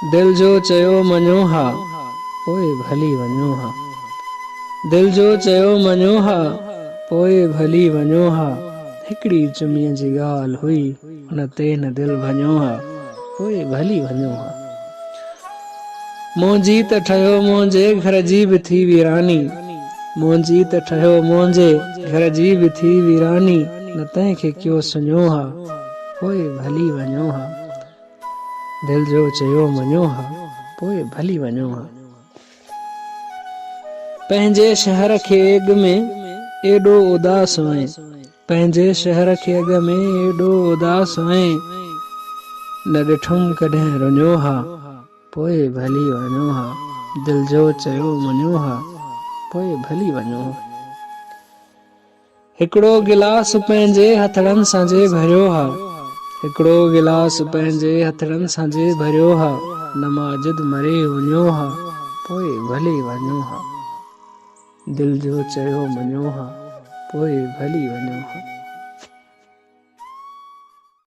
दिल जो चयो मञो हा पोइ भली वञो हा। दिल जो चयो मञो हा पोइ भली वञो हा। हिकिड़ी चुमीअ जी ॻाल्हि हुई हुन ते न दिल भञो हा पोइ भली वञो हा। मुंहिंजी त ठहियो मुंहिंजे घर जी बि थी वीरानी। मुंहिंजी त ठहियो मुंहिंजे घर जी बि थी वीरानी। न तंहिंखे कयो सुञो हा पोइ भली वञो हा। दिल जो चयो मञो हा पोइ भली वञो हा। पंहिंजे शहर खे अॻ में एॾो उदास हुअईं। पंहिंजे शहर खे अॻ में एॾो उदास हुअईं। न ॾिठुमि कॾहिं रुञो हा पोइ भली वञो हा। दिल जो चयो मञो हा पोइ भली वञो हा। हिकिड़ो गिलास पंहिंजे हथड़नि सां जे भरियो हा। हिकिड़ो गिलास पंहिंजे हथड़नि सां जे भरियो हा। नमाज़िद मरे वञो हा पोइ भली वञो हा। दिल जो चयो मञो हा पोइ भली वञो हा।